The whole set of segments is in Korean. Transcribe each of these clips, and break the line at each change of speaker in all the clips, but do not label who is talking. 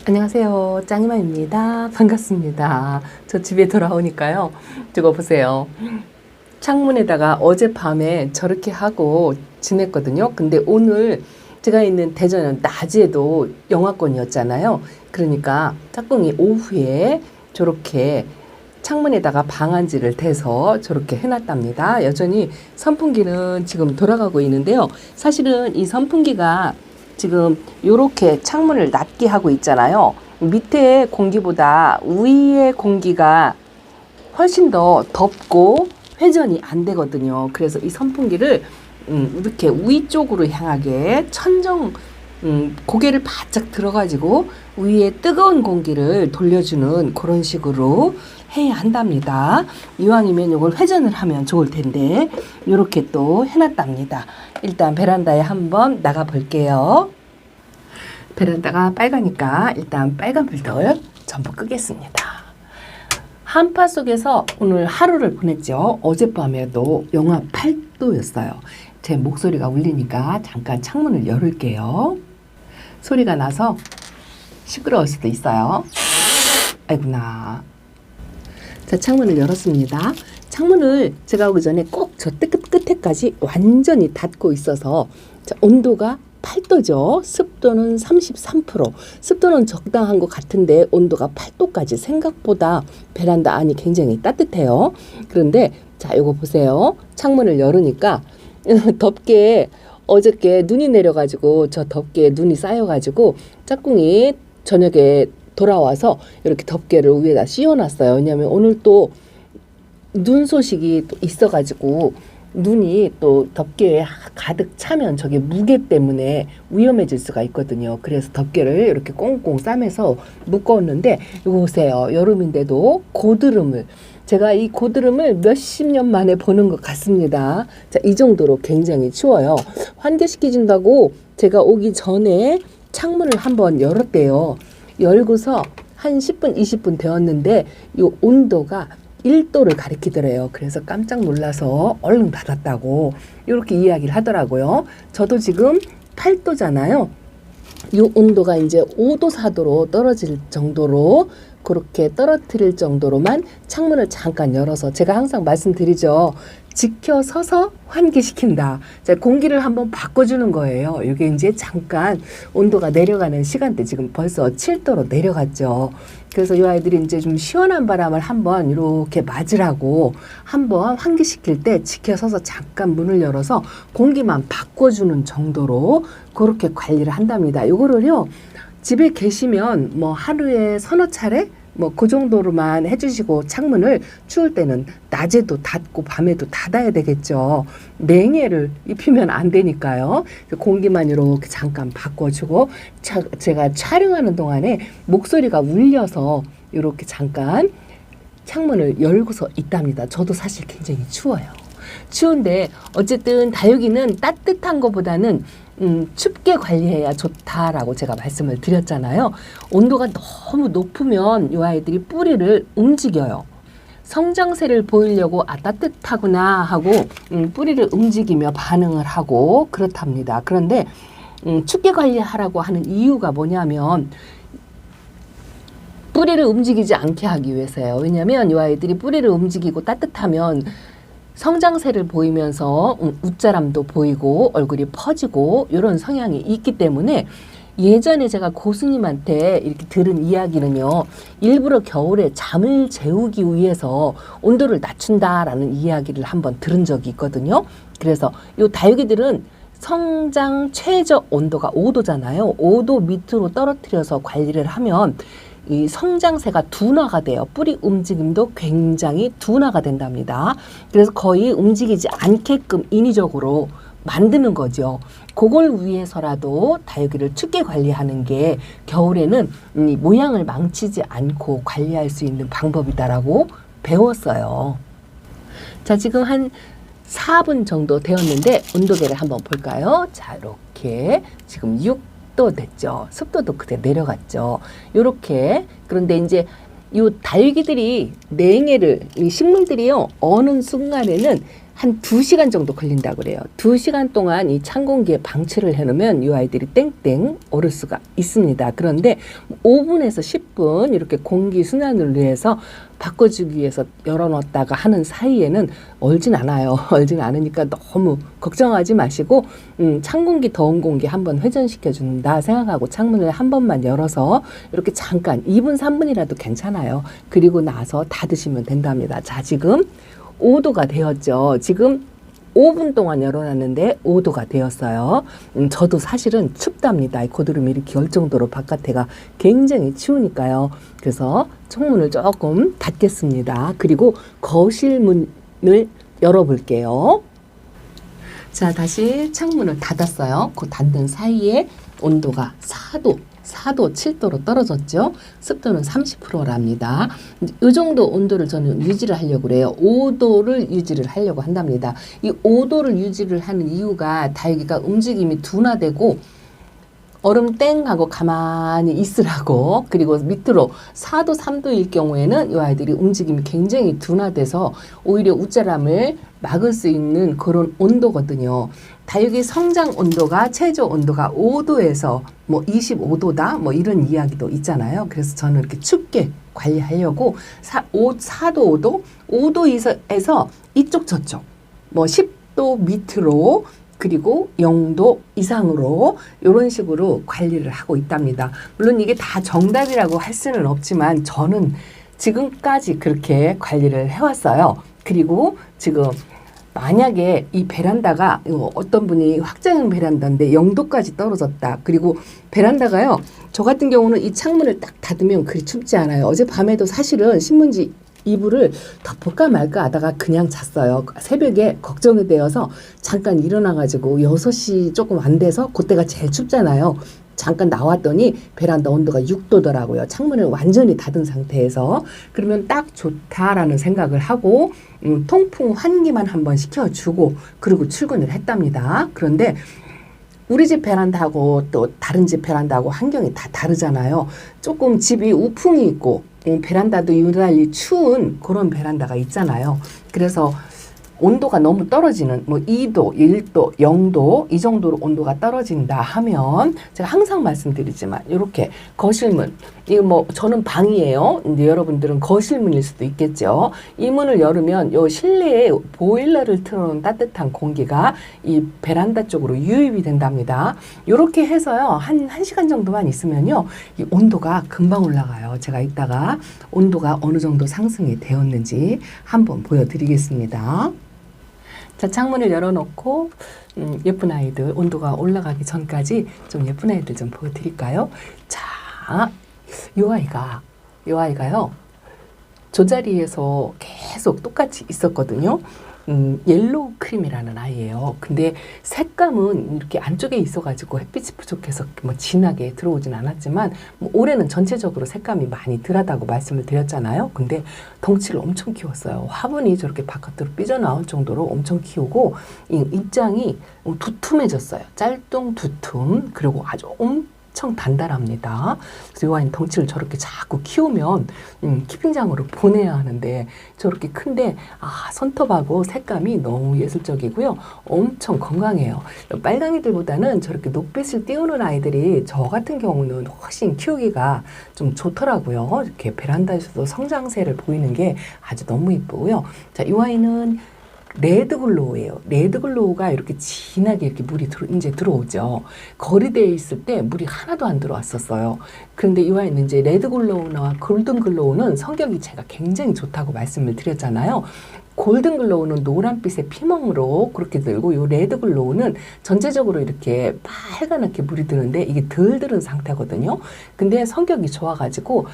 안녕하세요. 짱이마입니다. 반갑습니다. 저 집에 돌아오니까요. 저거 보세요. 창문에다가 어젯밤에 저렇게 하고 지냈거든요. 근데 오늘 제가 있는 대전은 낮에도 영하권이었잖아요. 그러니까 짝꿍이 오후에 저렇게 창문에다가 방안지를 대서 저렇게 해놨답니다. 여전히 선풍기는 지금 돌아가고 있는데요. 사실은 이 선풍기가 지금 이렇게 창문을 낮게 하고 있잖아요. 밑에 공기보다 위에 공기가 훨씬 더 덥고 회전이 안 되거든요. 그래서 이 선풍기를 이렇게 위쪽으로 향하게 고개를 바짝 들어가지고 위에 뜨거운 공기를 돌려주는 그런 식으로 해야 한답니다. 이왕이면 이걸 회전을 하면 좋을 텐데 이렇게 또 해놨답니다. 일단 베란다에 한번 나가 볼게요. 베란다가 빨가니까 일단 빨간 불들 전부 끄겠습니다. 한파 속에서 오늘 하루를 보냈죠. 어젯밤에도 영하 8도였어요. 제 목소리가 울리니까 잠깐 창문을 열을게요. 소리가 나서 시끄러울 수도 있어요. 아이구나. 자, 창문을 열었습니다. 창문을 제가 오기 전에 꼭 저 끝에까지 완전히 닫고 있어서 자, 온도가 8도죠. 습도는 33%. 습도는 적당한 것 같은데 온도가 8도까지 생각보다 베란다 안이 굉장히 따뜻해요. 그런데 자, 이거 보세요. 창문을 열으니까 덥게 어저께 눈이 내려가지고 저 덮개에 눈이 쌓여가지고 짝꿍이 저녁에 돌아와서 이렇게 덮개를 위에다 씌워놨어요. 왜냐하면 오늘 또 눈 소식이 또 있어가지고 눈이 또 덮개에 가득 차면 저게 무게 때문에 위험해질 수가 있거든요. 그래서 덮개를 이렇게 꽁꽁 싸매서 묶어놓는데 이거 보세요. 여름인데도 고드름을 제가 이 고드름을 몇십 년 만에 보는 것 같습니다. 자, 이 정도로 굉장히 추워요. 환기시켜준다고 제가 오기 전에 창문을 한번 열었대요. 열고서 한 10분, 20분 되었는데 이 온도가 1도를 가리키더래요. 그래서 깜짝 놀라서 얼른 닫았다고 이렇게 이야기를 하더라고요. 저도 지금 8도잖아요. 이 온도가 이제 5도, 4도로 떨어질 정도로 그렇게 떨어뜨릴 정도로만 창문을 잠깐 열어서 제가 항상 말씀드리죠. 지켜 서서 환기시킨다. 자, 공기를 한번 바꿔주는 거예요. 이게 이제 잠깐 온도가 내려가는 시간대 지금 벌써 7도로 내려갔죠. 그래서 이 아이들이 이제 좀 시원한 바람을 한번 이렇게 맞으라고 한번 환기시킬 때 지켜 서서 잠깐 문을 열어서 공기만 바꿔주는 정도로 그렇게 관리를 한답니다. 이거를요. 집에 계시면 뭐 하루에 서너 차례 뭐 그 정도로만 해주시고 창문을 추울 때는 낮에도 닫고 밤에도 닫아야 되겠죠. 냉해를 입히면 안 되니까요. 공기만 이렇게 잠깐 바꿔주고 제가 촬영하는 동안에 목소리가 울려서 이렇게 잠깐 창문을 열고서 있답니다. 저도 사실 굉장히 추워요. 추운데 어쨌든 다육이는 따뜻한 것보다는 춥게 관리해야 좋다라고 제가 말씀을 드렸잖아요. 온도가 너무 높으면 이 아이들이 뿌리를 움직여요. 성장세를 보이려고 따뜻하구나 하고 뿌리를 움직이며 반응을 하고 그렇답니다. 그런데 춥게 관리하라고 하는 이유가 뭐냐면 뿌리를 움직이지 않게 하기 위해서예요. 왜냐하면 이 아이들이 뿌리를 움직이고 따뜻하면 성장세를 보이면서 웃자람도 보이고 얼굴이 퍼지고 이런 성향이 있기 때문에 예전에 제가 고수님한테 이렇게 들은 이야기는요. 일부러 겨울에 잠을 재우기 위해서 온도를 낮춘다라는 이야기를 한번 들은 적이 있거든요. 그래서 이 다육이들은 성장 최저 온도가 5도잖아요. 5도 밑으로 떨어뜨려서 관리를 하면 이 성장세가 둔화가 돼요. 뿌리 움직임도 굉장히 둔화가 된답니다. 그래서 거의 움직이지 않게끔 인위적으로 만드는 거죠. 그걸 위해서라도 다육이를 춥게 관리하는 게 겨울에는 이 모양을 망치지 않고 관리할 수 있는 방법이다라고 배웠어요. 자, 지금 한 4분 정도 되었는데 온도계를 한번 볼까요? 자, 이렇게 지금 6도 됐죠. 습도도 그대로 내려갔죠. 이렇게. 그런데 이제 이 다육이들이 냉해를 이 식물들이요 어느 순간에는 한 2시간 정도 걸린다고 그래요. 2시간 동안 이 찬 공기에 방치를 해놓으면 이 아이들이 땡땡 얼을 수가 있습니다. 그런데 5분에서 10분 이렇게 공기 순환을 위해서 바꿔주기 위해서 열어놨다가 하는 사이에는 얼진 않아요. 얼진 않으니까 너무 걱정하지 마시고 찬 공기, 더운 공기 한번 회전시켜 준다 생각하고 창문을 한 번만 열어서 이렇게 잠깐 2분, 3분이라도 괜찮아요. 그리고 나서 닫으시면 된답니다. 자, 지금 5도가 되었죠. 지금 5분 동안 열어놨는데 5도가 되었어요. 저도 사실은 춥답니다. 고드름이 이렇게 열 정도로 바깥에가 굉장히 추우니까요. 그래서 창문을 조금 닫겠습니다. 그리고 거실 문을 열어볼게요. 자, 다시 창문을 닫았어요. 그 닫는 사이에 온도가 4도 7도로 떨어졌죠. 습도는 30%랍니다. 이 정도 온도를 저는 유지를 하려고 그래요. 5도를 유지를 하려고 한답니다. 이 5도를 유지를 하는 이유가 다육이가 움직임이 둔화되고 얼음 땡 하고 가만히 있으라고. 그리고 밑으로 4도 3도일 경우에는 이 아이들이 움직임이 굉장히 둔화돼서 오히려 우짜람을 막을 수 있는 그런 온도거든요. 다육이 성장 온도가 최저 온도가 5도에서 뭐 25도다 뭐 이런 이야기도 있잖아요. 그래서 저는 이렇게 춥게 관리하려고 4도 5도에서 이쪽 저쪽 뭐 10도 밑으로 그리고 0도 이상으로 이런 식으로 관리를 하고 있답니다. 물론 이게 다 정답이라고 할 수는 없지만 저는 지금까지 그렇게 관리를 해왔어요. 그리고 지금 만약에 이 베란다가 어떤 분이 확장형 베란다인데 0도까지 떨어졌다. 그리고 베란다가요. 저 같은 경우는 이 창문을 딱 닫으면 그리 춥지 않아요. 어젯밤에도 사실은 신문지 이불을 덮을까 말까 하다가 그냥 잤어요. 새벽에 걱정이 되어서 잠깐 일어나가지고 6시 조금 안 돼서 그때가 제일 춥잖아요. 잠깐 나왔더니 베란다 온도가 6도더라고요. 창문을 완전히 닫은 상태에서. 그러면 딱 좋다라는 생각을 하고 통풍 환기만 한번 시켜주고 그리고 출근을 했답니다. 그런데 우리 집 베란다하고 또 다른 집 베란다하고 환경이 다 다르잖아요. 조금 집이 우풍이 있고 베란다도 유달리 추운 그런 베란다가 있잖아요. 그래서 온도가 너무 떨어지는 뭐 2도, 1도, 0도 이 정도로 온도가 떨어진다 하면 제가 항상 말씀드리지만 이렇게 거실문 이거 뭐 저는 방이에요. 근데 여러분들은 거실문일 수도 있겠죠. 이 문을 열으면 요 실내에 보일러를 틀어놓은 따뜻한 공기가 이 베란다 쪽으로 유입이 된답니다. 이렇게 해서요 한 1시간 정도만 있으면요 이 온도가 금방 올라가요. 제가 이따가 온도가 어느 정도 상승이 되었는지 한번 보여드리겠습니다. 자, 창문을 열어놓고 예쁜 아이들 온도가 올라가기 전까지 좀 예쁜 아이들 좀 보여드릴까요? 자, 요 아이가요 저 자리에서 계속 똑같이 있었거든요. 옐로우 크림이라는 아이예요. 근데 색감은 이렇게 안쪽에 있어가지고 햇빛이 부족해서 뭐 진하게 들어오진 않았지만 뭐 올해는 전체적으로 색감이 많이 덜하다고 말씀을 드렸잖아요. 근데 덩치를 엄청 키웠어요. 화분이 저렇게 바깥으로 삐져나올 정도로 엄청 키우고 입장이 두툼해졌어요. 짤뚱 두툼 그리고 아주 엄청 단단합니다. 그래서 이 아이는 덩치를 저렇게 자꾸 키우면 키핑장으로 보내야 하는데 저렇게 큰데 손톱하고 색감이 너무 예술적이고요. 엄청 건강해요. 빨강이들보다는 저렇게 녹빛을 띄우는 아이들이 저 같은 경우는 훨씬 키우기가 좀 좋더라고요. 이렇게 베란다에서도 성장세를 보이는 게 아주 너무 예쁘고요. 자, 이 아이는 레드글로우예요. 레드글로우가 이렇게 진하게 이렇게 물이 이제 들어오죠. 거리대에 있을 때 물이 하나도 안 들어왔었어요. 그런데 이 아이는 이제 레드글로우나 골든글로우는 성격이 제가 굉장히 좋다고 말씀을 드렸잖아요. 골든글로우는 노란빛의 피멍으로 그렇게 들고 이 레드글로우는 전체적으로 이렇게 빨간하게 물이 드는데 이게 덜 들은 상태거든요. 근데 성격이 좋아가지고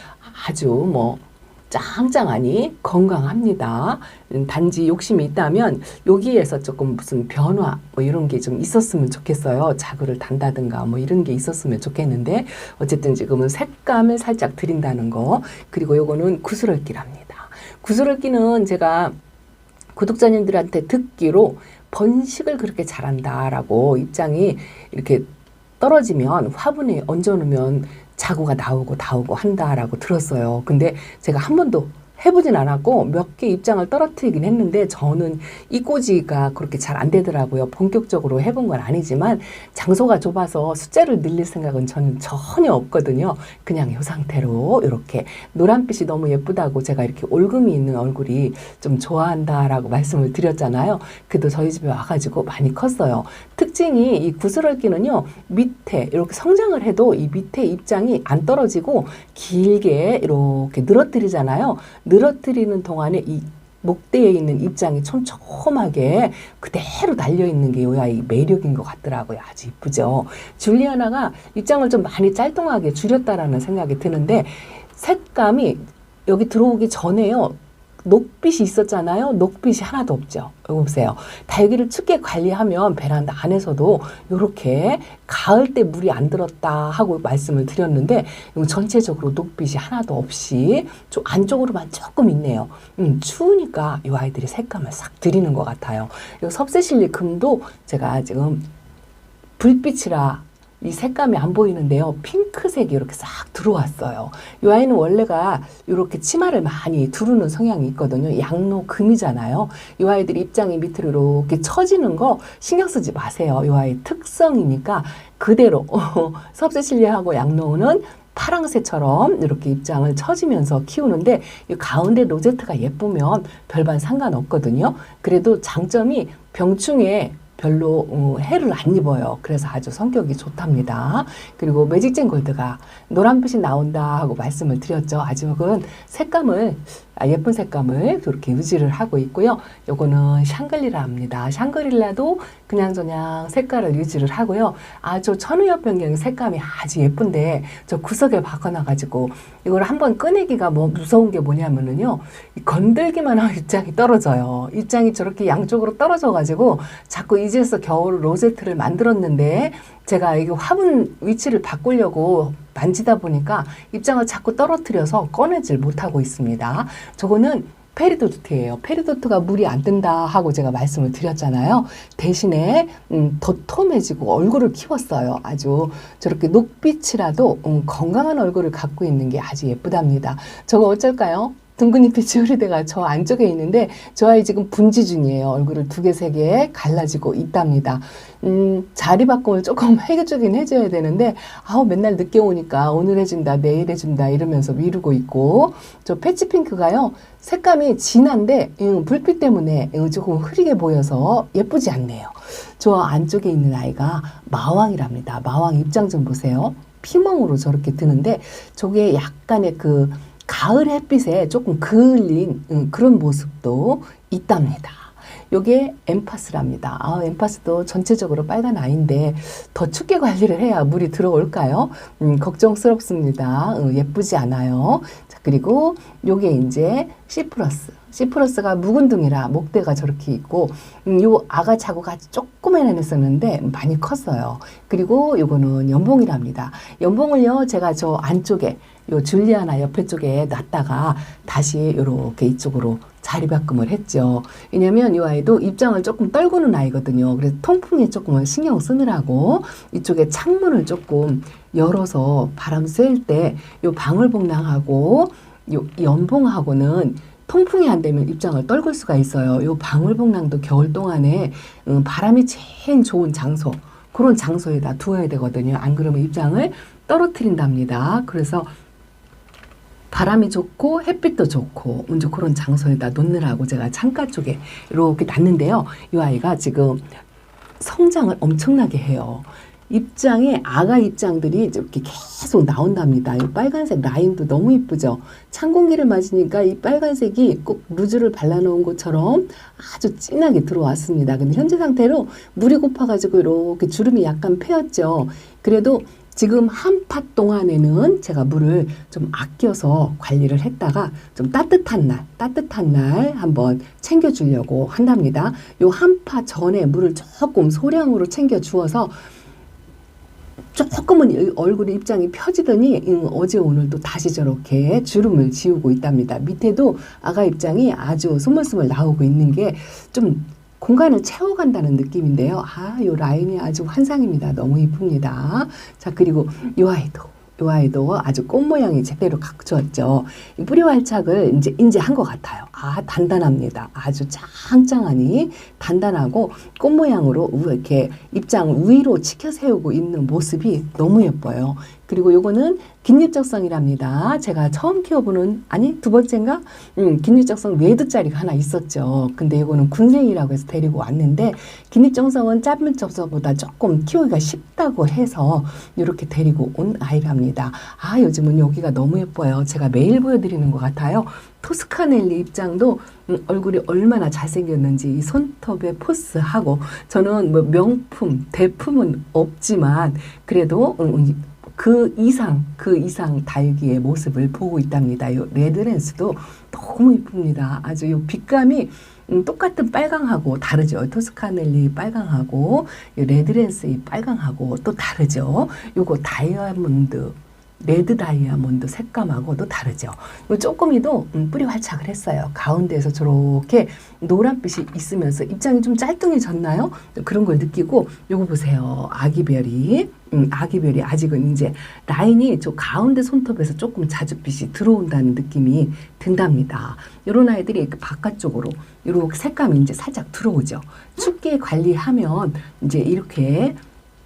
아주 뭐 짱짱하니 건강합니다. 단지 욕심이 있다면 여기에서 조금 무슨 변화 뭐 이런 게 좀 있었으면 좋겠어요. 자구를 단다든가 뭐 이런 게 있었으면 좋겠는데 어쨌든 지금은 색감을 살짝 드린다는 거. 그리고 요거는 구스럴기랍니다. 구스럴기는 제가 구독자님들한테 듣기로 번식을 그렇게 잘한다라고 입장이 이렇게 떨어지면 화분에 얹어놓으면 자구가 나오고 한다라고 들었어요. 근데 제가 한 번도 해보진 않았고 몇 개 입장을 떨어뜨리긴 했는데 저는 이 꽂이가 그렇게 잘 안 되더라고요. 본격적으로 해본 건 아니지만 장소가 좁아서 숫자를 늘릴 생각은 저는 전혀 없거든요. 그냥 이 상태로 이렇게 노란빛이 너무 예쁘다고 제가 이렇게 올금이 있는 얼굴이 좀 좋아한다라고 말씀을 드렸잖아요. 그래도 저희 집에 와가지고 많이 컸어요. 특징이 이 구슬얽기는요, 밑에 이렇게 성장을 해도 이 밑에 입장이 안 떨어지고 길게 이렇게 늘어뜨리잖아요. 늘어뜨리는 동안에 이 목대에 있는 입장이 촘촘하게 그대로 달려있는 게 이 아이 매력인 것 같더라고요. 아주 이쁘죠. 줄리아나가 입장을 좀 많이 짤뚱하게 줄였다라는 생각이 드는데 색감이 여기 들어오기 전에요. 녹빛이 있었잖아요. 녹빛이 하나도 없죠. 여기 보세요. 달기를 춥게 관리하면 베란다 안에서도 이렇게 가을 때 물이 안 들었다 하고 말씀을 드렸는데 이거 전체적으로 녹빛이 하나도 없이 좀 안쪽으로만 조금 있네요. 추우니까 이 아이들이 색감을 싹 들이는 것 같아요. 이 섭세실리 금도 제가 지금 불빛이라 이 색감이 안 보이는데요. 핑크색이 이렇게 싹 들어왔어요. 이 아이는 원래가 이렇게 치마를 많이 두르는 성향이 있거든요. 양로 금이잖아요. 이 아이들이 입장이 밑으로 이렇게 처지는 거 신경 쓰지 마세요. 이 아이 특성이니까 그대로 섭세실리하고 양로우는 파랑새처럼 이렇게 입장을 처지면서 키우는데 이 가운데 로제트가 예쁘면 별반 상관없거든요. 그래도 장점이 병충해 별로 해를 안 입어요. 그래서 아주 성격이 좋답니다. 그리고 매직젠 골드가 노란빛이 나온다 하고 말씀을 드렸죠. 아직은 색감을 예쁜 색감을 그렇게 유지를 하고 있고요. 요거는 샹그릴라입니다. 샹그릴라도 그냥저냥 색깔을 유지를 하고요. 아주 천우엽 변경 색감이 아주 예쁜데 저 구석에 박아놔가지고 이걸 한번 꺼내기가 뭐 무서운 게 뭐냐면은요. 건들기만 하면 입장이 떨어져요. 입장이 저렇게 양쪽으로 떨어져가지고 자꾸 이제서 겨우 로제트를 만들었는데 제가 이게 화분 위치를 바꾸려고 만지다 보니까 입장을 자꾸 떨어뜨려서 꺼내질 못하고 있습니다. 저거는 페리도트예요. 페리도트가 물이 안 든다 하고 제가 말씀을 드렸잖아요. 대신에 도톰해지고 얼굴을 키웠어요. 아주 저렇게 녹빛이라도 건강한 얼굴을 갖고 있는 게 아주 예쁘답니다. 저거 어쩔까요? 둥근잎이 지우리대가 저 안쪽에 있는데 저 아이 지금 분지 중이에요. 얼굴을 2개, 3개 갈라지고 있답니다. 자리 바꿈을 조금 해주긴 해줘야 되는데 맨날 늦게 오니까 오늘 해준다 내일 해준다 이러면서 미루고 있고 저 패치핑크가요. 색감이 진한데 불빛 때문에 조금 흐리게 보여서 예쁘지 않네요. 저 안쪽에 있는 아이가 마왕이랍니다. 마왕 입장 좀 보세요. 피멍으로 저렇게 드는데 저게 약간의 그 가을 햇빛에 조금 그을린 그런 모습도 있답니다. 요게 엠파스랍니다. 엠파스도 전체적으로 빨간 아이인데 더 춥게 관리를 해야 물이 들어올까요? 걱정스럽습니다. 예쁘지 않아요. 자, 그리고 요게 이제 시프러스. 시프러스가 묵은둥이라 목대가 저렇게 있고 요 아가차고가 조그만 애였었는데 많이 컸어요. 그리고 요거는 연봉이랍니다. 연봉을요 제가 저 안쪽에 요 줄리아나 옆에 쪽에 놨다가 다시 이렇게 이쪽으로 자리 바꿈을 했죠. 왜냐면 이 아이도 입장을 조금 떨구는 아이거든요. 그래서 통풍에 조금 신경 쓰느라고 이쪽에 창문을 조금 열어서 바람 쐴 때 요 방울복랑하고 요 연봉하고는 통풍이 안 되면 입장을 떨굴 수가 있어요. 요 방울복랑도 겨울 동안에 바람이 제일 좋은 장소 그런 장소에다 두어야 되거든요. 안 그러면 입장을 떨어뜨린답니다. 그래서 바람이 좋고 햇빛도 좋고 이제 그런 장소에다 놓느라고 제가 창가 쪽에 이렇게 놨는데요. 이 아이가 지금 성장을 엄청나게 해요. 입장에 아가 입장들이 이렇게 계속 나온답니다. 이 빨간색 라인도 너무 이쁘죠. 찬 공기를 맞으니까 이 빨간색이 꼭 루즈를 발라놓은 것처럼 아주 진하게 들어왔습니다. 근데 현재 상태로 물이 고파가지고 이렇게 주름이 약간 패였죠. 그래도 지금 한 팥 동안에는 제가 물을 좀 아껴서 관리를 했다가 좀 따뜻한 날 한번 챙겨주려고 한답니다. 요 한 팥 전에 물을 조금 소량으로 챙겨 주어서 조금은 얼굴 입장이 펴지더니 어제 오늘도 다시 저렇게 주름을 지우고 있답니다. 밑에도 아가 입장이 아주 스물스물 나오고 있는 게 좀 공간을 채워간다는 느낌인데요. 요 라인이 아주 환상입니다. 너무 이쁩니다. 자, 그리고 요 아이도 이 아이도 아주 꽃 모양이 제대로 갖추었죠. 이 뿌리 활착을 이제 한 것 같아요. 아, 단단합니다. 아주 짱짱하니 단단하고 꽃 모양으로 이렇게 입장 위로 치켜 세우고 있는 모습이 너무 예뻐요. 그리고 요거는 긴잎적성이랍니다. 제가 처음 키워보는, 아니 두 번째인가? 긴잎적성 레드짜리가 하나 있었죠. 근데 이거는 군생이라고 해서 데리고 왔는데, 긴잎적성은 짧은적성보다 조금 키우기가 쉽다고 해서 이렇게 데리고 온 아이랍니다. 아, 요즘은 여기가 너무 예뻐요. 제가 매일 보여드리는 것 같아요. 토스카넬리 입장도 얼굴이 얼마나 잘생겼는지 이 손톱의 포스하고, 저는 뭐 명품, 대품은 없지만 그래도 그 이상 다육이의 모습을 보고 있답니다. 이 레드랜스도 너무 이쁩니다. 아주 이 빛감이 똑같은 빨강하고 다르죠. 토스카넬리 빨강하고 이 레드랜스 이 빨강하고 또 다르죠. 요거 다이아몬드, 레드 다이아몬드 색감하고도 다르죠. 쪼꼬미도 뿌리 활착을 했어요. 가운데에서 저렇게 노란빛이 있으면서 입장이 좀 짤뚱해졌나요? 그런 걸 느끼고, 요거 보세요. 아기별이 아직은 이제 라인이 저 가운데 손톱에서 조금 자줏빛이 들어온다는 느낌이 든답니다. 이런 아이들이 이렇게 바깥쪽으로 이렇게 색감이 이제 살짝 들어오죠. 춥게 관리하면 이제 이렇게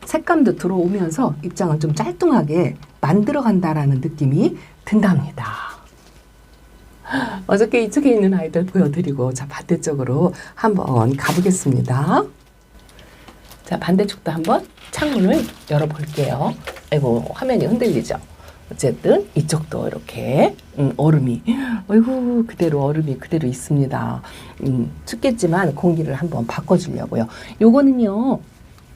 색감도 들어오면서 입장을 좀 짤뚱하게 만들어 간다라는 느낌이 든답니다. 어저께 이쪽에 있는 아이들 보여드리고, 자, 반대쪽으로 한번 가보겠습니다. 자, 반대쪽도 한번 창문을 열어볼게요. 아이고, 화면이 흔들리죠. 어쨌든 이쪽도 이렇게 얼음이, 어이구, 그대로 얼음이 그대로 있습니다. 춥겠지만 공기를 한번 바꿔주려고요. 요거는요,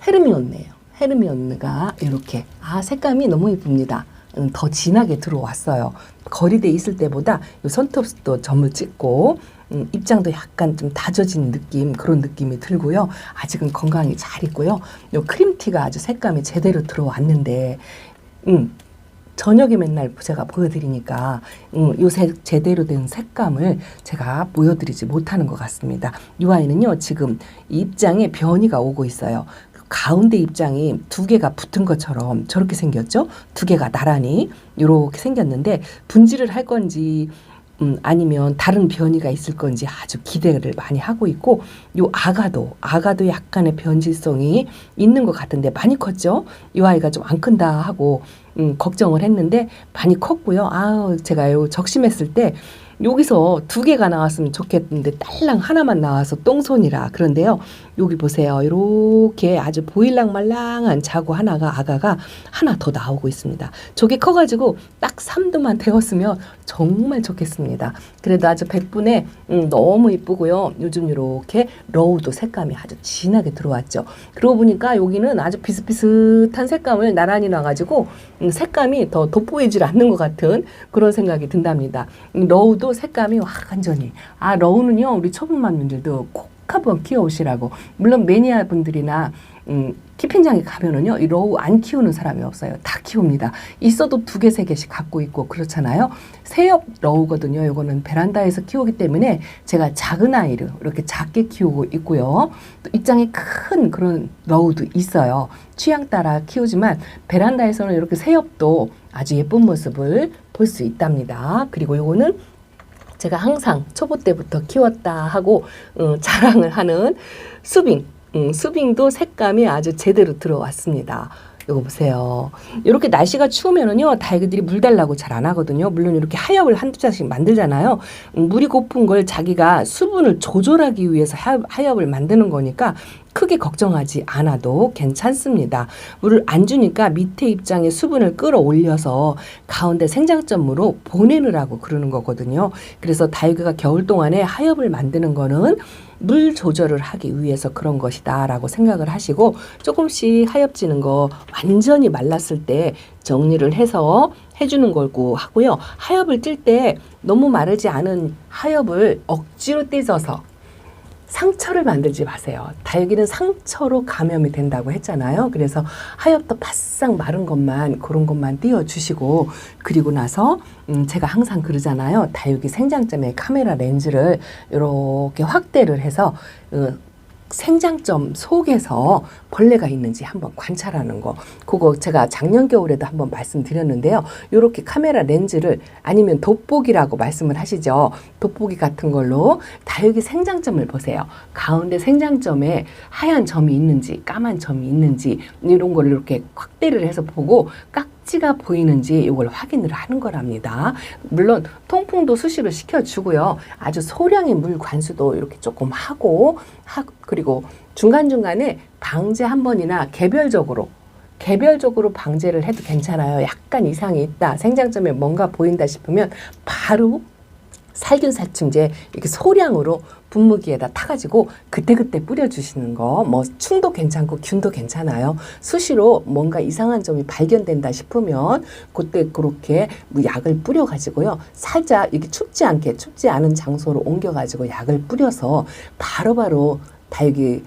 헤르미온네요. 헤르미온느가 이렇게, 색감이 너무 예쁩니다. 더 진하게 들어왔어요. 거리대 있을 때보다 이 손톱도 점을 찍고 입장도 약간 좀 다져진 느낌, 그런 느낌이 들고요. 아직은 건강히 잘 있고요. 이 크림티가 아주 색감이 제대로 들어왔는데, 저녁에 맨날 제가 보여드리니까 요새 제대로 된 색감을 제가 보여드리지 못하는 것 같습니다. 이 아이는요, 지금 입장에 변이가 오고 있어요. 가운데 입장이 두 개가 붙은 것처럼 저렇게 생겼죠. 두 개가 나란히 이렇게 생겼는데, 분질을 할 건지 아니면 다른 변이가 있을 건지 아주 기대를 많이 하고 있고, 요 아가도 약간의 변질성이 있는 것 같은데 많이 컸죠. 이 아이가 좀 안 큰다 하고 걱정을 했는데 많이 컸고요. 제가 요 적심했을 때 여기서 두 개가 나왔으면 좋겠는데 딸랑 하나만 나와서 똥손이라. 그런데요, 여기 보세요. 이렇게 아주 보일랑말랑한 자구 하나가, 아가가 하나 더 나오고 있습니다. 저게 커가지고 딱 3도만 되었으면 정말 좋겠습니다. 그래도 아주 100분에 너무 이쁘고요. 요즘 이렇게 러우도 색감이 아주 진하게 들어왔죠. 그러고 보니까 여기는 아주 비슷비슷한 색감을 나란히 놔가지고 색감이 더 돋보이질 않는 것 같은 그런 생각이 든답니다. 러우도 색감이 완전히, 러우는요, 우리 초보맘님들도 꼭 한번 키워오시라고. 물론 매니아 분들이나 키핑장에 가면은요, 이 러우 안 키우는 사람이 없어요. 다 키웁니다. 있어도 2개, 3개씩 갖고 있고 그렇잖아요. 새엽 러우거든요. 이거는 베란다에서 키우기 때문에 제가 작은 아이를 이렇게 작게 키우고 있고요. 또 입장이 큰 그런 러우도 있어요. 취향 따라 키우지만 베란다에서는 이렇게 새엽도 아주 예쁜 모습을 볼 수 있답니다. 그리고 요거는 제가 항상 초보 때부터 키웠다 하고 자랑을 하는 수빙. 수빙도 색감이 아주 제대로 들어왔습니다. 이거 보세요. 이렇게 날씨가 추우면은요, 다육이들이 물 달라고 잘 안 하거든요. 물론 이렇게 하엽을 한두 장씩 만들잖아요. 물이 고픈 걸 자기가 수분을 조절하기 위해서 하엽을 만드는 거니까 크게 걱정하지 않아도 괜찮습니다. 물을 안 주니까 밑에 입장에 수분을 끌어올려서 가운데 생장점으로 보내느라고 그러는 거거든요. 그래서 다육이가 겨울 동안에 하엽을 만드는 거는 물 조절을 하기 위해서 그런 것이다 라고 생각을 하시고, 조금씩 하엽지는 거 완전히 말랐을 때 정리를 해서 해주는 거고 하고요. 하엽을 뜰 때 너무 마르지 않은 하엽을 억지로 떼져서 상처를 만들지 마세요. 다육이는 상처로 감염이 된다고 했잖아요. 그래서 하엽도 바싹 마른 것만, 그런 것만 띄워주시고, 그리고 나서 제가 항상 그러잖아요. 다육이 생장점에 카메라 렌즈를 이렇게 확대를 해서 생장점 속에서 벌레가 있는지 한번 관찰하는 거. 그거 제가 작년 겨울에도 한번 말씀드렸는데요. 이렇게 카메라 렌즈를 아니면 돋보기라고 말씀을 하시죠. 돋보기 같은 걸로 다육이 생장점을 보세요. 가운데 생장점에 하얀 점이 있는지 까만 점이 있는지 이런 걸 이렇게 확대를 해서 보고 깍지가 보이는지 이걸 확인을 하는 거랍니다. 물론 통풍도 수시로 시켜주고요. 아주 소량의 물 관수도 이렇게 조금 하고 그리고 중간중간에 방제 한 번이나 개별적으로 방제를 해도 괜찮아요. 약간 이상이 있다, 생장점에 뭔가 보인다 싶으면 바로 살균 살충제 이렇게 소량으로 분무기에다 타가지고 그때그때 뿌려주시는 거. 뭐 충도 괜찮고 균도 괜찮아요. 수시로 뭔가 이상한 점이 발견된다 싶으면 그때 그렇게 약을 뿌려가지고요. 살짝 이렇게 춥지 않은 장소로 옮겨가지고 약을 뿌려서 바로바로 다육이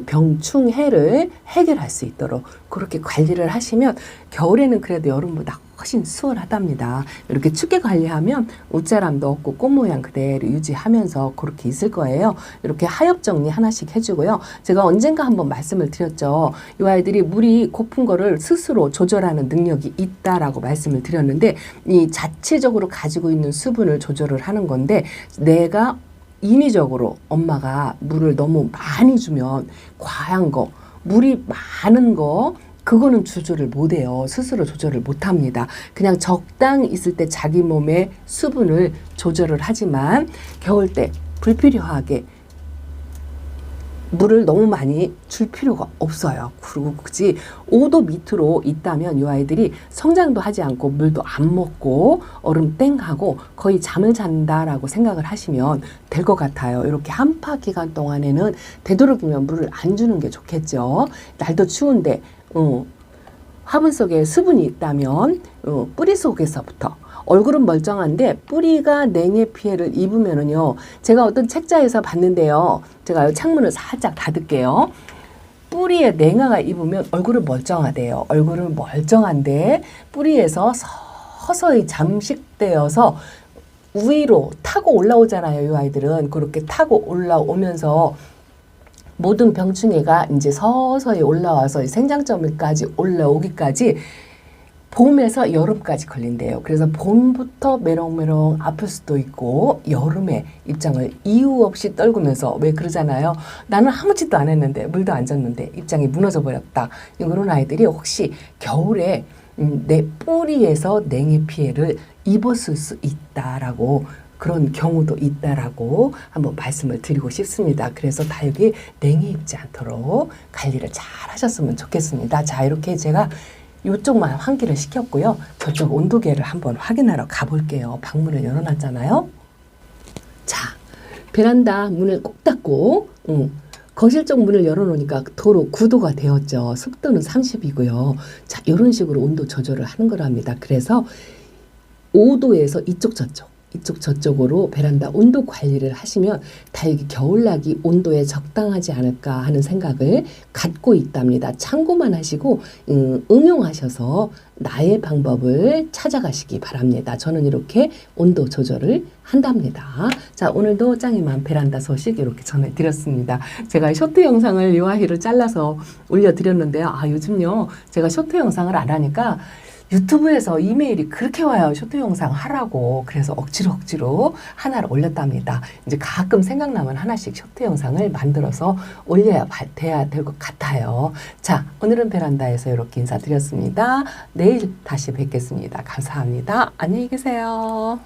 병충해를 해결할 수 있도록 그렇게 관리를 하시면 겨울에는 그래도 여름보다 훨씬 수월하답니다. 이렇게 춥게 관리하면 웃자람도 없고 꽃 모양 그대로 유지하면서 그렇게 있을 거예요. 이렇게 하엽 정리 하나씩 해주고요. 제가 언젠가 한번 말씀을 드렸죠. 이 아이들이 물이 고픈 거를 스스로 조절하는 능력이 있다라고 말씀을 드렸는데 이 자체적으로 가지고 있는 수분을 조절을 하는 건데 내가 인위적으로 엄마가 물을 너무 많이 주면 과한 거, 물이 많은 거 그거는 조절을 못해요. 스스로 조절을 못합니다. 그냥 적당히 있을 때 자기 몸의 수분을 조절을 하지만 겨울 때 불필요하게 물을 너무 많이 줄 필요가 없어요. 그리고 굳이 5도 밑으로 있다면 이 아이들이 성장도 하지 않고 물도 안 먹고 얼음 땡하고 거의 잠을 잔다라고 생각을 하시면 될 것 같아요. 이렇게 한파 기간 동안에는 되도록이면 물을 안 주는 게 좋겠죠. 날도 추운데 화분 속에 수분이 있다면 뿌리 속에서부터 얼굴은 멀쩡한데 뿌리가 냉해 피해를 입으면은요. 제가 어떤 책자에서 봤는데요. 제가 창문을 살짝 닫을게요. 뿌리에 냉해가 입으면 얼굴은 멀쩡하대요. 얼굴은 멀쩡한데 뿌리에서 서서히 잠식되어서 위로 타고 올라오잖아요. 이 아이들은 그렇게 타고 올라오면서 모든 병충해가 이제 서서히 올라와서 생장점까지 올라오기까지 봄에서 여름까지 걸린대요. 그래서 봄부터 메롱메롱 아플 수도 있고 여름에 입장을 이유 없이 떨구면서 왜 그러잖아요. 나는 아무 짓도 안 했는데 물도 안 줬는데 입장이 무너져 버렸다. 이런 아이들이 혹시 겨울에 내 뿌리에서 냉해 피해를 입었을 수 있다라고 그런 경우도 있다라고 한번 말씀을 드리고 싶습니다. 그래서 다육이 냉해 입지 않도록 관리를 잘 하셨으면 좋겠습니다. 자, 이렇게 제가 이쪽만 환기를 시켰고요. 저쪽 온도계를 한번 확인하러 가볼게요. 방문을 열어놨잖아요. 자, 베란다 문을 꼭 닫고 거실 쪽 문을 열어놓으니까 도로 9도가 되었죠. 습도는 30이고요. 자, 이런 식으로 온도 조절을 하는 거랍니다. 그래서 5도에서 이쪽 저쪽으로 베란다 온도 관리를 하시면 다육이 겨울나기 온도에 적당하지 않을까 하는 생각을 갖고 있답니다. 참고만 하시고 응용하셔서 나의 방법을 찾아가시기 바랍니다. 저는 이렇게 온도 조절을 한답니다. 자, 오늘도 짱이만 베란다 소식 이렇게 전해드렸습니다. 제가 쇼트 영상을 이 아이를 잘라서 올려드렸는데요. 요즘요 제가 쇼트 영상을 안 하니까 유튜브에서 이메일이 그렇게 와요. 쇼트 영상 하라고. 그래서 억지로 하나를 올렸답니다. 이제 가끔 생각나면 하나씩 쇼트 영상을 만들어서 올려야 돼야 될 것 같아요. 자, 오늘은 베란다에서 이렇게 인사드렸습니다. 내일 다시 뵙겠습니다. 감사합니다. 안녕히 계세요.